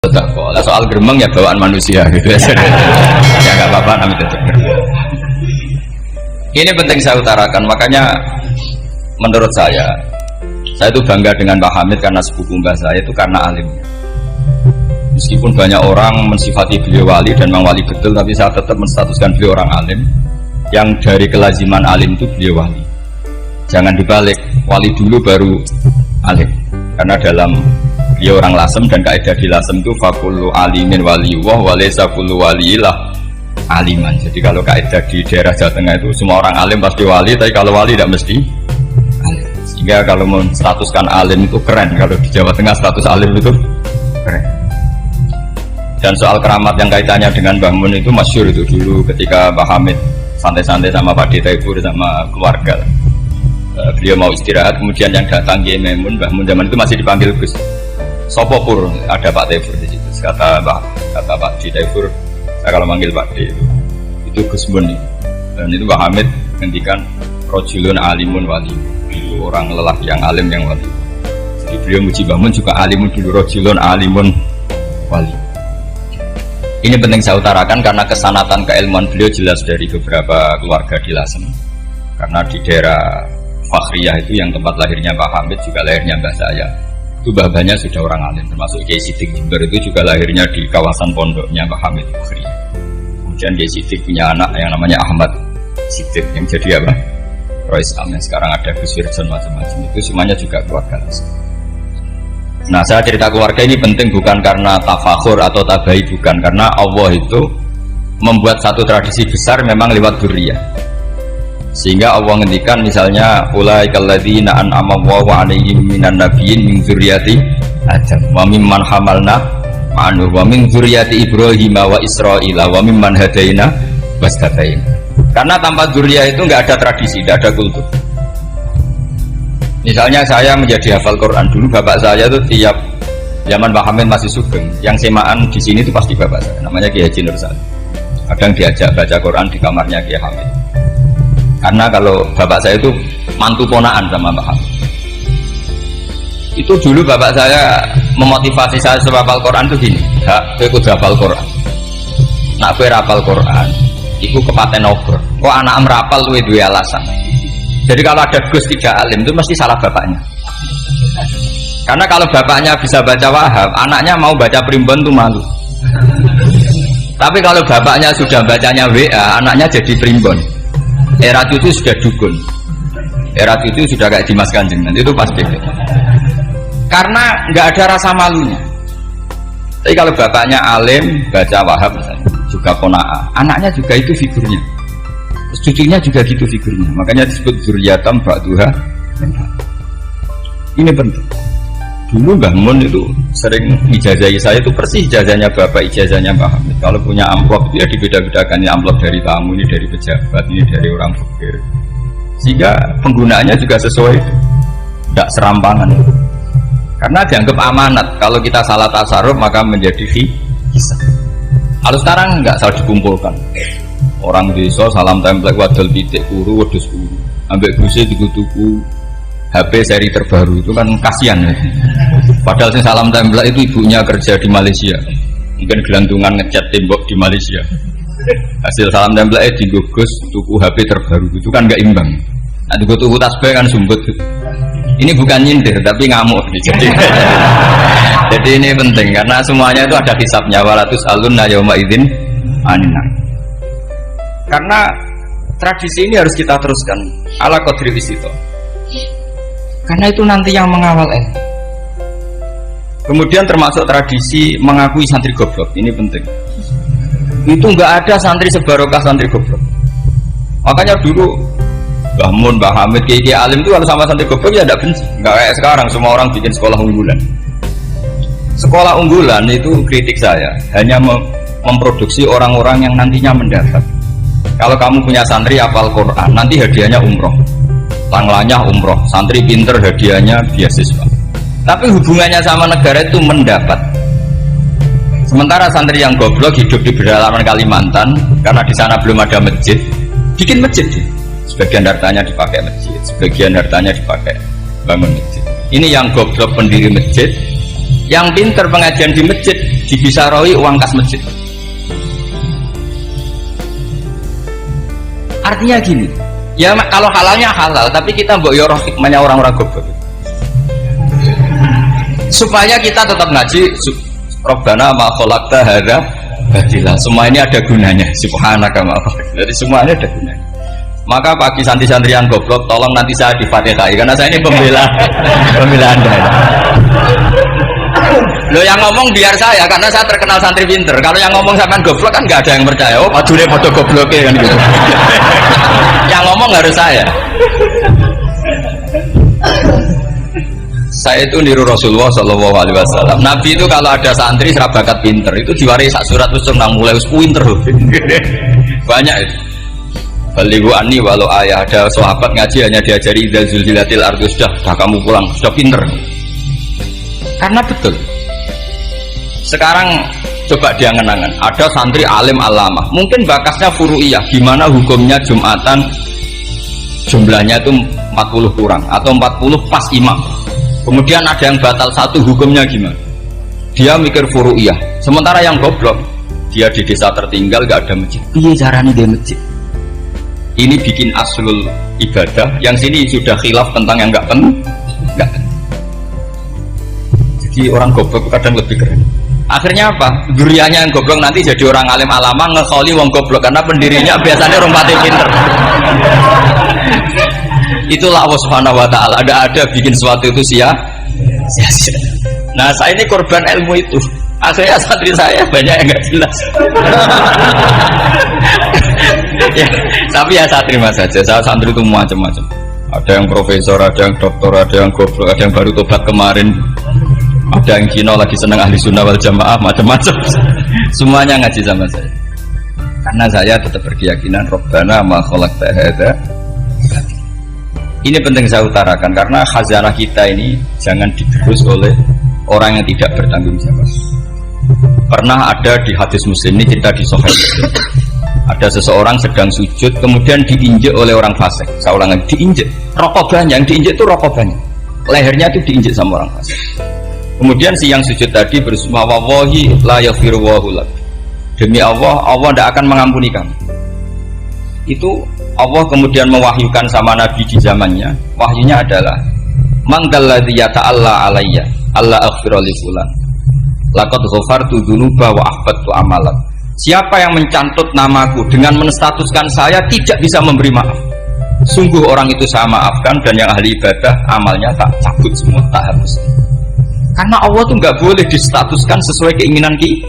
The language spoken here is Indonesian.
Lah soal gremeng ya bawaan manusia gitu ya. Ya nggak apa-apa namanya tetap gremeng. Ini penting saya utarakan, makanya menurut saya itu bangga dengan Pak Hamid karena sepupu mbah saya itu karena alimnya. Meskipun banyak orang mensifati beliau wali dan memang wali betul, tapi saya tetap menstatuskan beliau orang alim yang dari kelaziman alim itu beliau wali. Jangan dibalik, wali dulu baru alim. Karena dalam beliau orang lasem dan kaidah di lasem itu fakullu alimin waliyullah walaysa kullu waliillah aliman. Jadi kalau kaidah di daerah Jawa Tengah itu semua orang alim pasti wali, tapi kalau wali tidak mesti alim. Sehingga kalau menstatuskan alim itu keren. Kalau di Jawa Tengah status alim itu keren. Dan soal keramat yang kaitannya dengan Mbah Mun itu masyhur itu dulu ketika Mbah Hamid santai-santai sama Pak Taifur sama keluarga. Beliau mau istirahat, kemudian yang datang Kiai Maimun, Mbah Mun zaman itu masih dipanggil Gus. Sopo pur, ada Pak Taifur di situ. Kata Pak Taifur, saya kalau manggil Pak D itu Gus Mun. Dan itu Mbah Hamid ngendikan rojulun alimun wali. Itu orang lelaki yang alim yang wali. Jadi beliau muji Mbah Mun juga alimun dulu, rojulun alimun wali. Ini penting saya utarakan karena kesanatan keilmuan beliau jelas dari beberapa keluarga di Lasem. Karena di daerah Fakhriyah itu yang tempat lahirnya Pak Hamid juga lahirnya mbah saya. Itu mbah-mbahnya sudah orang alim, termasuk Kiai Sidik Jember itu juga lahirnya di kawasan pondoknya Pak Hamid Fakhriyah. Kemudian Kiai Sidik punya anak yang namanya Ahmad Sidik yang jadi apa? Rois Am yang sekarang ada Gus Wirjon macam-macam. Itu semuanya juga keluarga Lasem. Nah, saya cerita keluarga ini penting bukan karena tafakhur atau tabai, bukan, karena Allah itu membuat satu tradisi besar memang lewat dzurriyyah. Sehingga Allah ngendikan misalnya ulaikal ladzina an'ama Allahu 'alaihim minan nabiyyin min dzurriyyati Adam wa mimman hamalna ma'anu wa min dzurriyyati Ibrahim wa Israila wa mimman hadaina wastadaina. Karena tanpa dzurriyyah itu enggak ada tradisi, enggak ada kultur. Misalnya saya menjadi hafal Quran dulu, bapak saya itu tiap zaman Pak Hamid masih sugeng, yang semaan di sini itu pasti bapak saya, namanya Kiai Haji Nur Salim. Kadang diajak baca Quran di kamarnya Kiai Hamid. Karena kalau bapak saya itu mantu ponaan sama Pak Hamid. Itu dulu bapak saya memotivasi saya supaya hafal Quran itu gini, hak kowe kudu hafal Quran. Nak kowe hafal Quran, iku kepaten obor. Kok anak merapal luwih duwe alasan. Jadi kalau ada Gus tidak alim itu mesti salah bapaknya. Karena kalau bapaknya bisa baca Wahab, anaknya mau baca primbon itu malu. Tapi kalau bapaknya sudah bacanya WA, anaknya jadi primbon. Era itu sudah dukun. Era itu sudah kayak Dimas Kanjeng, nanti itu pasti. Karena nggak ada rasa malunya. Tapi kalau bapaknya alim, baca Wahab misalnya, juga kona'ah, anaknya juga itu figurnya. Terus cucunya juga gitu figurnya, makanya disebut dzurriyyatam ba'duha. Ini penting. Dulu Mbah Mun itu sering ijazahi saya itu persis ijazahnya bapak, ijazahnya Mbah Hamid. Kalau punya amplop itu ya dibeda-bedakan, ini amplop dari tamu, ini dari pejabat, ini dari orang fakir. Sehingga penggunaannya juga sesuai itu, tidak serampangan. Karena dianggap amanat. Kalau kita salah tasarruf maka menjadi hisab. Kalau sekarang enggak salah dikumpulkan. Orang desa salam template wadol pitik kuru wedhus kuru ambek guse tuku HP seri terbaru itu kan kasihan ya. Padahal sing salam template itu ibunya kerja di Malaysia, mungkin gelantungan ngecat tembok di Malaysia, hasil salam template digugus tuku HP terbaru itu kan gak imbang. Nah tuku tasbih kan sumbut. Ini bukan nyindir tapi ngamuk jadi ini penting karena semuanya itu ada hisabnya. Walatus alunna yauma idzin anin. Karena tradisi ini harus kita teruskan ala qadri itu. Karena itu nanti yang mengawal Kemudian termasuk tradisi mengakui santri goblok, ini penting. Itu enggak ada santri sebarokah santri goblok. Makanya dulu Mbah Mun, Mbah Hamid, Kiai alim itu kalau sama santri goblok ya tidak benci. Enggak kayak sekarang semua orang bikin sekolah unggulan. Sekolah unggulan itu kritik saya hanya memproduksi orang-orang yang nantinya mendapat. Kalau kamu punya santri hafal Quran, nanti hadiahnya umroh, tanglanya umroh, santri pinter hadiahnya beasiswa. Tapi hubungannya sama negara itu mendapat. Sementara santri yang goblok hidup di pedalaman Kalimantan, karena di sana belum ada masjid, bikin masjid. Sebagian hartanya dipakai masjid, sebagian hartanya dipakai bangun masjid. Ini yang goblok pendiri masjid, Yang pinter pengajian di masjid dibisaroi uang kas masjid. Artinya gini, ya kalau halalnya halal, tapi kita mbok yoroh hikmahnya orang-orang goblok. Supaya kita tetap ngaji, Rabbana ma khalaqta hadza batila. Semua ini ada gunanya. Subhanaka ma khalaqta. Jadi semuanya ada gunanya. Maka bagi santri-santri yang goblok, tolong nanti saya difatihai karena saya ini pembela Anda. Lo yang ngomong biar saya, karena saya terkenal santri pinter. Kalau yang ngomong sampean goblok kan nggak ada yang percaya. Oh, padune padha gobloke kan gitu. Yang ngomong harus saya. Saya itu niru Rasulullah Shallallahu Alaihi Wasallam. Nabi itu kalau ada santri serabakat pinter itu diwaris sak surat terus nang mulai pinter. Banyak itu. Balighu anni walau ayah, ada sahabat ngaji hanya diajari idza zulzilatil ardu, sudah kamu pulang, sudah pinter. Karena betul. Sekarang coba diangan-angan, ada santri alim alamah, mungkin bakasnya furu'iyah, gimana hukumnya Jumatan jumlahnya itu 40 kurang atau 40 pas imam. Kemudian ada yang batal satu, hukumnya gimana? Dia mikir furu'iyah. Sementara yang goblok, dia di desa tertinggal gak ada masjid. Piye caranya dia masjid? Ini bikin aslul ibadah, yang sini sudah khilaf tentang yang gak penting. Jadi orang goblok kadang lebih keren. Akhirnya apa? Durianya yang goblok nanti jadi orang alim alama ngekholi wong goblok karena pendirinya biasanya orang pati pinter. Itulah Allah Subhanahu wa taala. Ada bikin sesuatu itu sia-sia. Nah, saya ini korban ilmu itu. Akhirnya santri saya banyak yang enggak jelas. Ya, tapi ya saya terima saja. Saya santri itu macam-macam. Ada yang profesor, ada yang doktor, ada yang goblok, ada yang baru tobat kemarin. Ada yang Cina lagi senang ahli sunnah wal jamaah, macam-macam. Semuanya ngaji sama saya. Karena saya tetap berkeyakinan Rabbana ma khalaqta hadza. Ini penting saya utarakan karena khazanah kita ini jangan digerus oleh orang yang tidak bertanggung jawab. Pernah ada di hadis Muslim ini, cerita di Sahih Muslim. Ada seseorang sedang sujud kemudian diinjek oleh orang fasik. Saya ulangi, diinjek. Rokobanya yang diinjek itu rokobanya. Lehernya itu diinjek sama orang fasik. Kemudian si yang sujud tadi bersumpah wallahi la yaghfiru wallahu lak. Demi Allah, Allah tidak akan mengampuni kamu. Itu Allah kemudian mewahyukan sama Nabi di zamannya. Wahyunya adalah man dalladzi yata'alla alayya alla aghfira li fulan laqad ghafartu dzunuba wa ahbattu amalan. Siapa yang mencantut namaku dengan menstatuskan saya tidak bisa memberi maaf, sungguh orang itu saya maafkan, dan yang ahli ibadah amalnya tak cabut semua, tak hapus. Karena Allah tuh nggak boleh distatuskan sesuai keinginan kita.